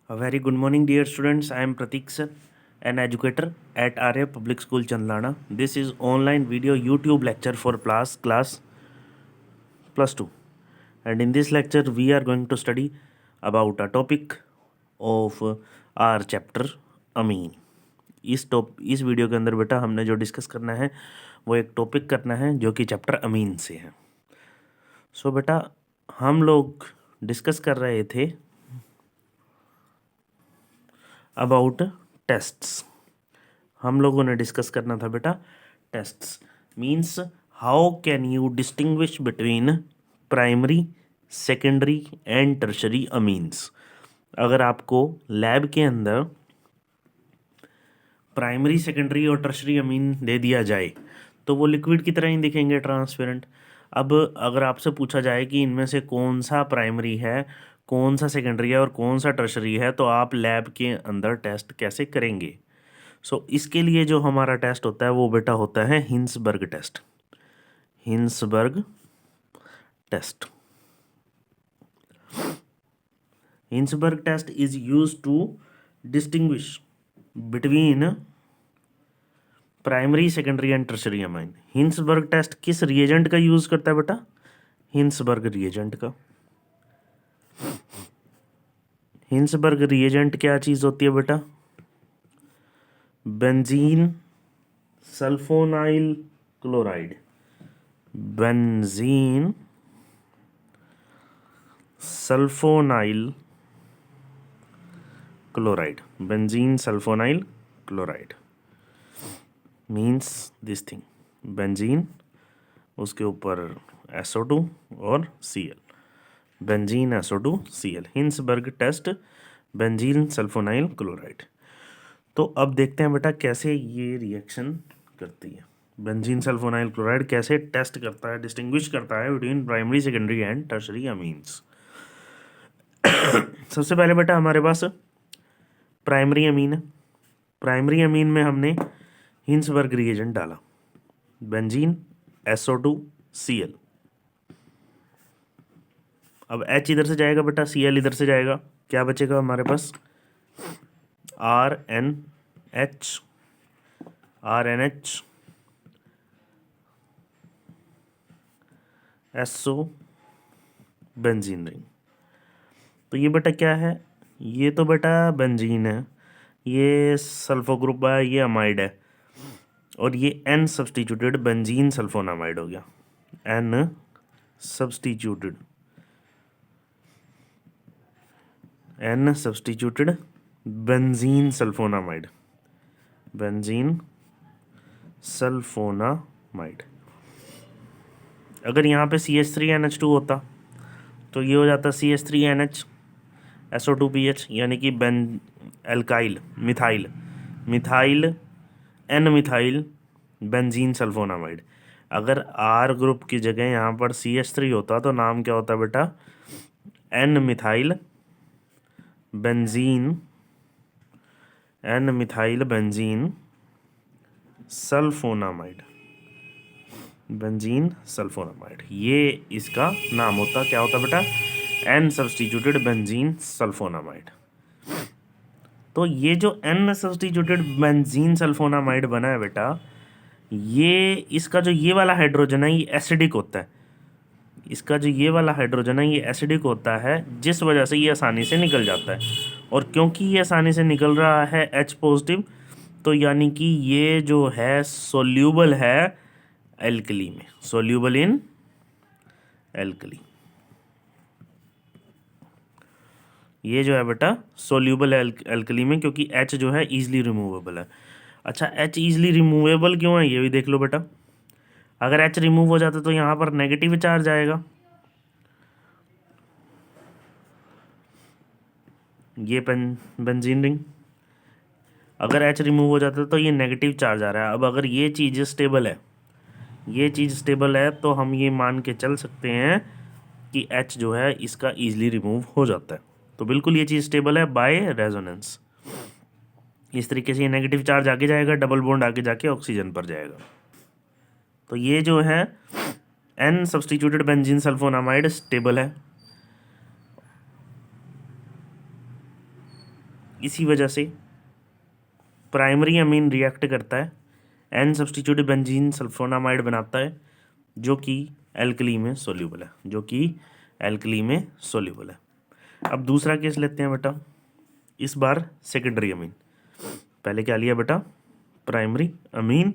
A very good morning, dear students. I am Pratik sir, an educator at Arya Public School, Chandlana. This is online video YouTube lecture for class plus 2. And in this lecture, we are going to study about a topic of our chapter अमीन. इस video के अंदर बेटा हमने जो discuss करना है वो एक टॉपिक करना है जो कि चैप्टर अमीन से है. सो बेटा हम लोग डिस्कस कर रहे थे अबाउट टेस्ट्स. हम लोगों ने डिस्कस करना था बेटा tests means how can you distinguish between primary, secondary and tertiary amines. अगर आपको लैब के अंदर प्राइमरी, सेकेंडरी और टर्शरी अमीन दे दिया जाए तो वो लिक्विड की तरह ही दिखेंगे, ट्रांसपेरेंट. अब अगर आपसे पूछा जाए कि इनमें से कौन सा प्राइमरी है, कौन सा सेकेंडरी है और कौन सा टर्शरी है, तो आप लैब के अंदर टेस्ट कैसे करेंगे. सो इसके लिए जो हमारा टेस्ट होता है वो बेटा होता है Hinsberg test. Hinsberg test. Hinsberg test is used to distinguish between primary, secondary and tertiary amine. Hinsberg test किस रिएजेंट का यूज करता है बेटा? हिंसबर्ग रिएजेंट का. हिंसबर्ग रिएजेंट क्या चीज होती है बेटा? Benzene sulphonyl chloride. Benzene sulphonyl chloride. Benzene sulphonyl chloride means this thing. Benzene, उसके ऊपर SO2 और Cl. Benzene SO2 Cl. Hinsberg test benzene sulphonyl chloride. तो अब देखते हैं बेटा कैसे ये रिएक्शन करती है. बेंजीन सल्फोनाइल क्लोराइड कैसे टेस्ट करता है, डिस्टिंग्विश करता है between primary, secondary and tertiary amines. सबसे पहले बेटा हमारे पास प्राइमरी अमीन है. प्राइमरी अमीन में हमने हिंसबर्ग रिएजेंट डाला, बेंजीन SO2 Cl. अब H इधर से जाएगा बेटा, Cl इधर से जाएगा, क्या बचेगा हमारे पास? RNH SO benzene ring. तो ये बेटा क्या है? ये तो बेटा बेंजीन है, ये सल्फो ग्रुप है, ये अमाइड है, और ये N सब्सटीट्यूटेड बेंजीन सल्फोनामाइड हो गया. N substituted benzene sulphonamide. Benzene sulphonamide. अगर यहाँ पे CH3NH2 होता तो ये हो जाता CH3NH SO2PH, यानी कि alkyl methyl N methyl benzene sulphonamide. अगर R ग्रुप की जगह यहाँ पर CH3 होता तो नाम क्या होता बेटा? N methyl benzene sulphonamide. Benzene sulphonamide ये इसका नाम होता. क्या होता बेटा? N substituted benzene sulphonamide. तो ये जो N सब्सटीट्यूटेड बेंजीन सल्फोनामाइड बना है बेटा, ये इसका जो ये वाला हाइड्रोजन है ये एसिडिक होता है. इसका जो ये वाला हाइड्रोजन है ये एसिडिक होता है, जिस वजह से ये आसानी से निकल जाता है. और क्योंकि ये आसानी से निकल रहा है H पॉजिटिव, तो यानी कि ये जो है सोल्यूबल है एल्कली में, सोल्यूबल इन एल्कली. ये जो है बेटा सोल्यूबल एल्कली में, क्योंकि H जो है ईजिली रिमूवेबल है. अच्छा, H ईजिली रिमूवेबल क्यों है ये भी देख लो बेटा. अगर H रिमूव हो जाता तो यहाँ पर नेगेटिव चार्ज आएगा. ये बेंजीन रिंग, अगर H रिमूव हो जाता तो ये नेगेटिव चार्ज आ रहा है. अब अगर ये चीज़ स्टेबल है तो हम ये मान के चल सकते हैं कि H जो है इसका ईजिली रिमूव हो जाता है. तो बिल्कुल ये चीज़ स्टेबल है बाय रेजोनेंस. इस तरीके से ये नेगेटिव चार्ज आगे जाएगा, डबल बॉन्ड आगे जाके ऑक्सीजन पर जाएगा. तो ये जो है N substituted benzene sulphonamide stable है. इसी वजह से प्राइमरी अमीन रिएक्ट करता है, एन सब्स्टिट्यूटेड बेंजीन सल्फोनामाइड बनाता है, जो कि एल्कली में सोल्यूबल है, जो कि एल्कली में सोल्यूबल है। अब दूसरा केस लेते हैं बेटा, इस बार सेकेंडरी अमीन। पहले क्या लिया बेटा, प्राइमरी अमीन,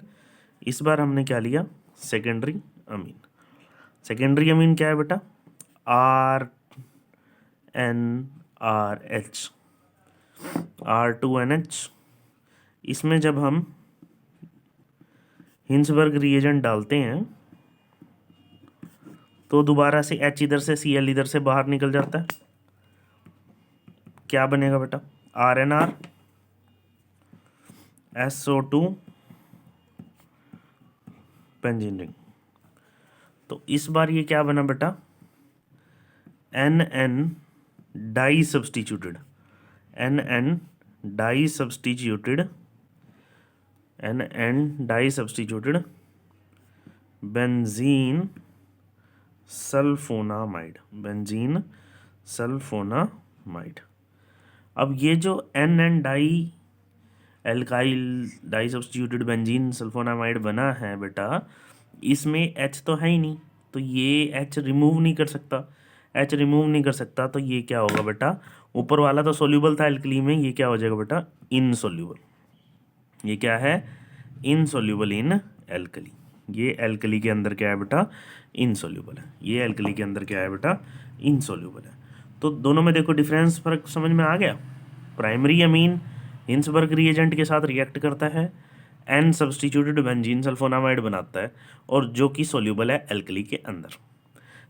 इस बार हमने क्या लिया, सेकेंडरी अमीन। सेकेंडरी अमीन क्या है बेटा, RNRH, R2NH। इसमें जब हम हिंसबर्ग रिएजेंट डालते हैं तो दोबारा से H इधर से, Cl इधर से बाहर निकल जाता है। क्या बनेगा बेटा, RNR SO2 बेंजीन रिंग। तो इस बार ये क्या बना बेटा, NN di substituted, NN di substituted, NN di substituted benzene sulphonamide, benzene sulphonamide. अब ये जो NN di alkyl di substituted benzene sulphonamide बना है बेटा, इसमें H तो है ही नहीं, तो ये H रिमूव नहीं कर सकता। H रिमूव नहीं कर सकता तो ये क्या होगा बेटा, ऊपर वाला तो सोल्यूबल था एल्कली में, ये क्या हो जाएगा बेटा, इनसोल्यूबल। ये क्या है, इनसोल्यूबल इन एल्कली। ये एल्कली के अंदर क्या है बेटा, इनसोल्यूबल है। ये एल्कली के अंदर क्या है बेटा, इनसोल्यूबल है। तो दोनों में देखो डिफरेंस, फर्क समझ में आ गया। प्राइमरी अमीन हिंसबर्ग रिएजेंट के साथ रिएक्ट करता है, एन सब्स्टिट्यूटेड बेंजीन सल्फोनामाइड बनाता है, और जो कि सोल्यूबल है एल्कली के अंदर।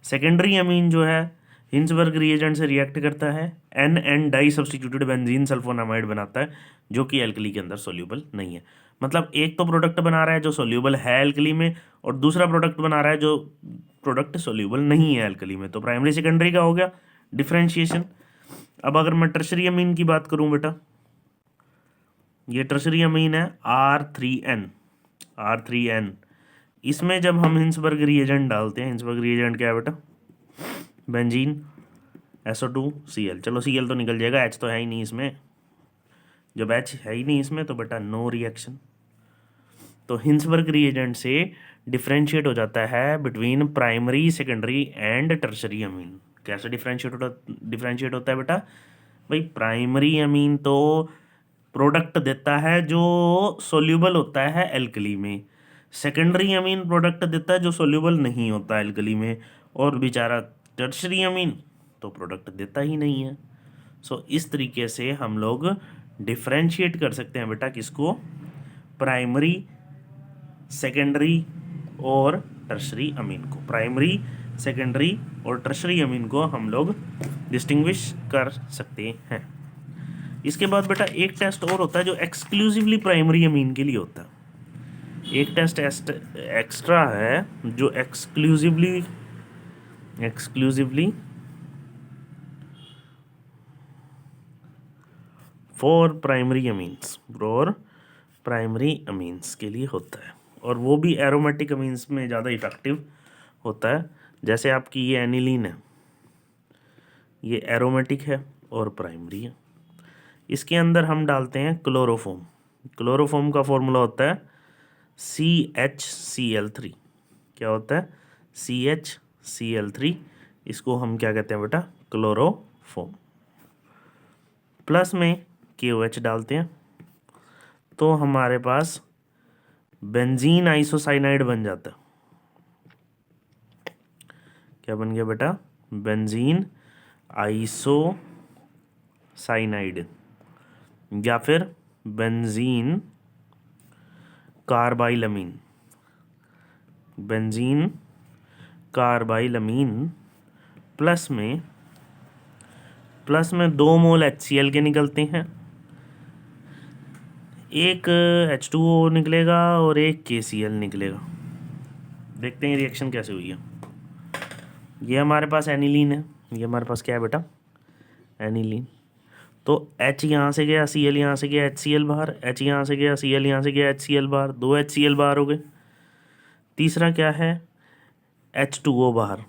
सेकेंडरी अमीन जो है हिंसबर्ग रिएजेंट से रिएक्ट करता है, N di substituted benzene sulphonamide बनाता है, जो कि एल्कली के अंदर सोल्यूबल नहीं है। मतलब एक तो प्रोडक्ट बना रहा है जो सोल्यूबल है एल्कली में, और दूसरा प्रोडक्ट बना रहा है जो प्रोडक्ट सोल्यूबल नहीं है एल्कली में। तो प्राइमरी सेकेंडरी का हो गया डिफ्रेंशिएशन। अब अगर मैं टर्शरी अमीन की बात करूं बेटा, ये टर्शरी अमीन है R3N, R3N। इसमें जब हम हिंसबर्ग रिएजेंट डालते हैं, हिंसबर्ग रिएजेंट क्या है बेटा, बेंजीन SO2Cl। चलो Cl तो निकल जाएगा, H तो है ही नहीं इसमें। जब H है ही नहीं इसमें तो बेटा नो रिएक्शन। तो हिंसबर्ग रिएजेंट से डिफ्रेंशिएट हो जाता है between primary, secondary and tertiary अमीन। कैसे डिफ्रेंशिएट होता है बेटा, भाई प्राइमरी अमीन तो प्रोडक्ट देता है जो सोल्यूबल होता है एल्कली में, सेकेंडरी अमीन प्रोडक्ट देता है जो सोल्यूबल नहीं होता एल्कली में, और बेचारा टर्शरी अमीन तो प्रोडक्ट देता ही नहीं है। सो इस तरीके से हम लोग डिफ्रेंशिएट कर सकते हैं बेटा किसको, प्राइमरी, सेकेंडरी और टर्शरी अमीन को। प्राइमरी, सेकेंडरी और टर्शरी अमीन को हम लोग डिस्टिंग्विश कर सकते हैं। इसके बाद बेटा एक टेस्ट और होता है जो एक्सक्लूसिवली प्राइमरी अमीन के लिए होता है। एक टेस्ट एक्स्ट्रा है जो exclusively for primary amines, for primary amines के लिए होता है, और वो भी एरोमेटिक अमीन्स में ज़्यादा इफेक्टिव होता है। जैसे आपकी ये एनिलीन है, ये एरोमेटिक है और प्राइमरी है। इसके अंदर हम डालते हैं क्लोरोफॉर्म। क्लोरोफॉर्म का फॉर्मूला होता है CHCl3। क्या होता है, CHCl3। इसको हम क्या कहते हैं बेटा, क्लोरोफॉर्म। प्लस में KOH डालते हैं तो हमारे पास बेंजीन आइसोसाइनाइड बन जाता है। क्या बन गया बेटा, बेंजीन आइसोसाइनाइड, या फिर बेंजीन कार्बाइलमीन, बेंजीन कार्बाइलमीन। प्लस में 2 मोल HCl के निकलते हैं, एक H2O निकलेगा और एक KCl निकलेगा। देखते हैं रिएक्शन कैसे हुई है। ये हमारे पास एनिलीन है, ये हमारे पास क्या है बेटा, एनिलीन। तो H यहाँ से गया, Cl यहाँ से गया, HCl बाहर, H यहाँ से गया, Cl यहाँ से गया, HCl बाहर, 2 HCl बाहर हो गए। तीसरा क्या है, H2O बाहर,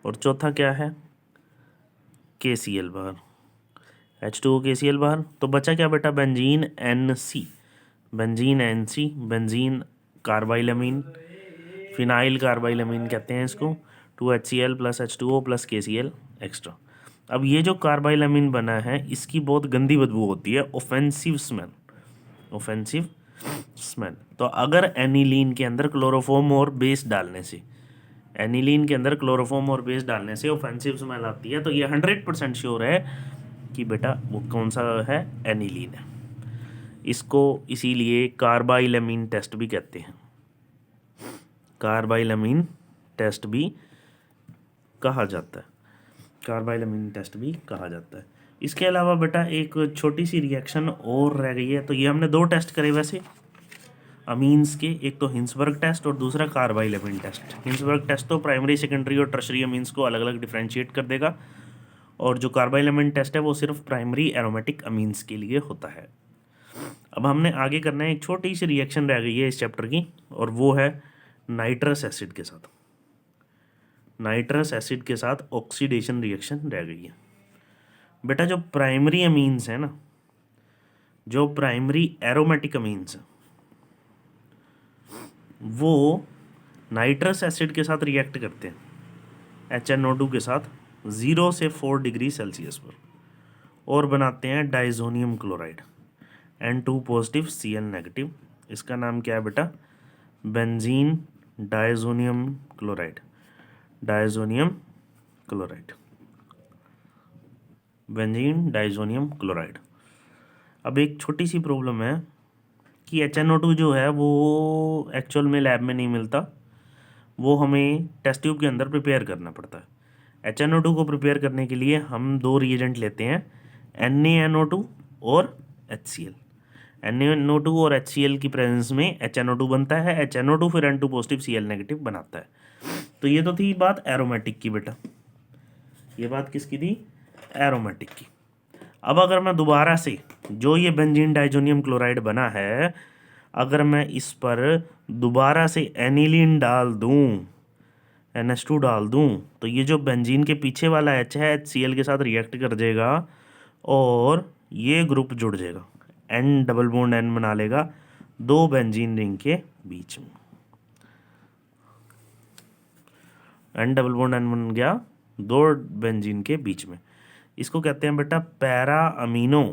और चौथा क्या है, KCl बाहर। H2O KCl बाहर, तो बचा क्या बेटा, benzene NC, benzene NC, benzene carbylamine, phenyl carbylamine कहते हैं इसको, 2HCl plus H2O plus KCl extra. अब ये जो कार्बाइलमीन बना है इसकी बहुत गंदी बदबू होती है, ऑफेंसिव स्मेल, ऑफेंसिव स्मेल। तो अगर एनिलीन के अंदर क्लोरोफॉर्म और बेस डालने से, एनिलीन के अंदर क्लोरोफॉर्म और बेस डालने से ऑफेंसिव स्मेल आती है, तो ये 100% श्योर है कि बेटा वो कौन सा है, एनिलीन है। इसको इसीलिए कार्बाइलमीन टेस्ट भी कहते हैं, कार्बाइलमीन टेस्ट भी कहा जाता है, कार्बाइलमीन टेस्ट भी कहा जाता है। इसके अलावा बेटा एक छोटी सी रिएक्शन और रह गई है। तो ये हमने 2 टेस्ट करे वैसे अमीन्स के, एक तो हिंसबर्ग टेस्ट और दूसरा कार्बाइलमीन टेस्ट। हिंसबर्ग टेस्ट तो प्राइमरी, सेकेंडरी और टर्शरी अमीन्स को अलग अलग डिफ्रेंशिएट कर देगा, और जो कार्बाइलमीन टेस्ट है वो सिर्फ प्राइमरी एरोमेटिक अमीन्स के लिए होता है। अब हमने आगे करना है, एक छोटी सी रिएक्शन रह गई है इस चैप्टर की, और वो है नाइट्रस एसिड के साथ, नाइट्रस एसिड के साथ ऑक्सीडेशन रिएक्शन रह गई है। बेटा जो प्राइमरी अमीन्स है ना, जो प्राइमरी एरोमेटिक अमीन्स हैं, वो नाइट्रस एसिड के साथ रिएक्ट करते हैं HNO2 के साथ 0 से 4 डिग्री सेल्सियस पर, और बनाते हैं diazonium chloride, N2 positive Cl negative. इसका नाम क्या है बेटा, benzene diazonium chloride, diazonium chloride, benzene diazonium chloride. अब एक छोटी सी प्रॉब्लम है कि HNO2 जो है वो एक्चुअल में लैब में नहीं मिलता, वो हमें टेस्ट ट्यूब के अंदर प्रिपेयर करना पड़ता है। HNO2 को प्रिपेयर करने के लिए हम 2 रिएजेंट लेते हैं, NaNO2 और HCl। NaNO2 और HCl की प्रेजेंस में HNO2 बनता है, HNO2 फिर N2 पॉजिटिव Cl नेगेटिव बनाता है। तो ये तो थी बात एरोमेटिक की बेटा, ये बात किसकी थी, एरोमेटिक की। अब अगर मैं दोबारा से जो ये बेंजीन डाइजोनियम क्लोराइड बना है, अगर मैं इस पर दोबारा से एनिलीन डाल दूं, NH2 डाल दूं, तो ये जो बेंजीन के पीछे वाला H है HCl के साथ रिएक्ट कर जाएगा और ये ग्रुप जुड़ जाएगा, N डबल बॉन्ड N बना लेगा 2 बेंजीन रिंग के बीच में, N डबल बॉन्ड N बन गया 2 बेंजीन के बीच में। इसको कहते हैं बेटा पैरा अमीनो,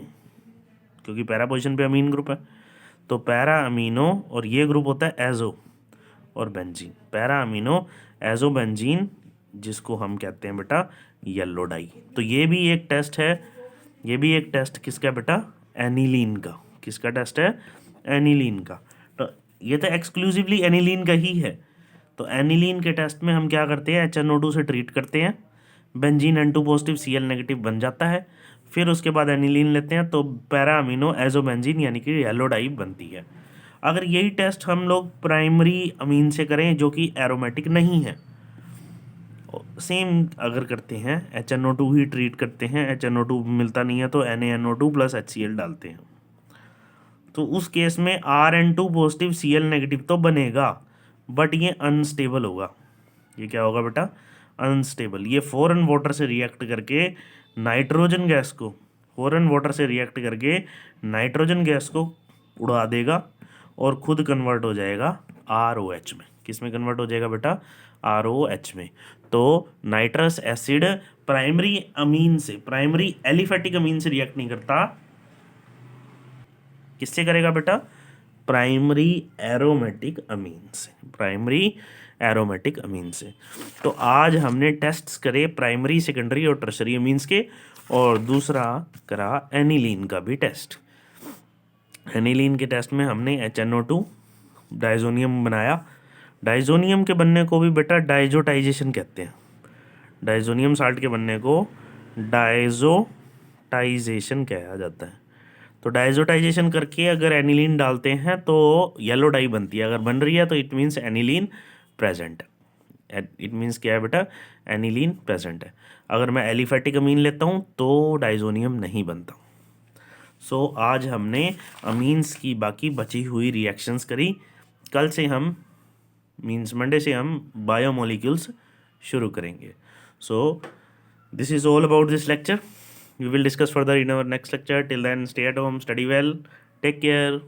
क्योंकि पैरा पोजीशन पे अमीन ग्रुप है, तो पैरा अमीनो, और ये ग्रुप होता है एजो और benzene, para amino azo benzene, जिसको हम कहते हैं बेटा येलो डाई। तो ये भी एक टेस्ट है, ये भी एक टेस्ट किसका बेटा, एनिलीन का। किसका टेस्ट है, एनिलीन का। तो ये तो एक्सक्लूसिवली एनिलीन का ही है। तो एनिलीन के टेस्ट में हम क्या करते हैं, HNO2 से ट्रीट करते हैं, benzene N2 positive Cl negative बन जाता है, फिर उसके बाद एनिलीन लेते हैं तो पैरा अमीनो एजोबेंजीन यानी कि येलो डाई बनती है। अगर यही टेस्ट हम लोग प्राइमरी अमीन से करें जो कि एरोमेटिक नहीं है, सेम अगर करते हैं HNO2 ही ट्रीट करते हैं, HNO2 मिलता नहीं है तो NaNO2 प्लस HCl डालते हैं, तो उस केस में Rn2 पॉजिटिव Cl नेगेटिव तो बनेगा, बट ये अनस्टेबल होगा। ये क्या होगा बेटा, अनस्टेबल। ये फॉरेन वाटर से रिएक्ट करके नाइट्रोजन गैस को, फॉरेन वाटर से रिएक्ट करके नाइट्रोजन गैस को उड़ा देगा और खुद कन्वर्ट हो जाएगा ROH में। किस में कन्वर्ट हो जाएगा बेटा, ROH में। तो नाइट्रस एसिड प्राइमरी अमीन से, प्राइमरी एलिफेटिक अमीन से रिएक्ट नहीं करता, किससे करेगा बेटा, प्राइमरी एरोमेटिक अमीन से, प्राइमरी एरोमेटिक अमीन से। तो आज हमने टेस्ट्स करे प्राइमरी, सेकेंडरी और टर्शरी अमीन्स के, और दूसरा करा एनिलीन का भी टेस्ट। एनिलीन के टेस्ट में हमने HNO2 डाइजोनियम बनाया, डाइजोनियम के बनने को भी बेटा डाइजोटाइजेशन कहते हैं, डाइजोनियम साल्ट के बनने को डाइजोटाइजेशन कहा जाता है। तो डाइजोटाइजेशन करके अगर एनिलीन डालते हैं तो येलो डाई बनती है, अगर बन रही है तो इट मीन्स एनिलीन प्रेजेंट है, इट मीन्स क्या है बेटा, एनिलीन प्रेजेंट है। अगर मैं एलिफेटिक अमीन लेता हूँ तो डाइजोनियम नहीं बनता। सो आज हमने अमीन्स की बाकी बची हुई रिएक्शंस करी। कल से हम मीन्स मंडे से हम बायोमोलिक्यूल्स शुरू करेंगे। So this is all about this lecture. We will discuss further in our next lecture. Till then, stay at home, study well, take care.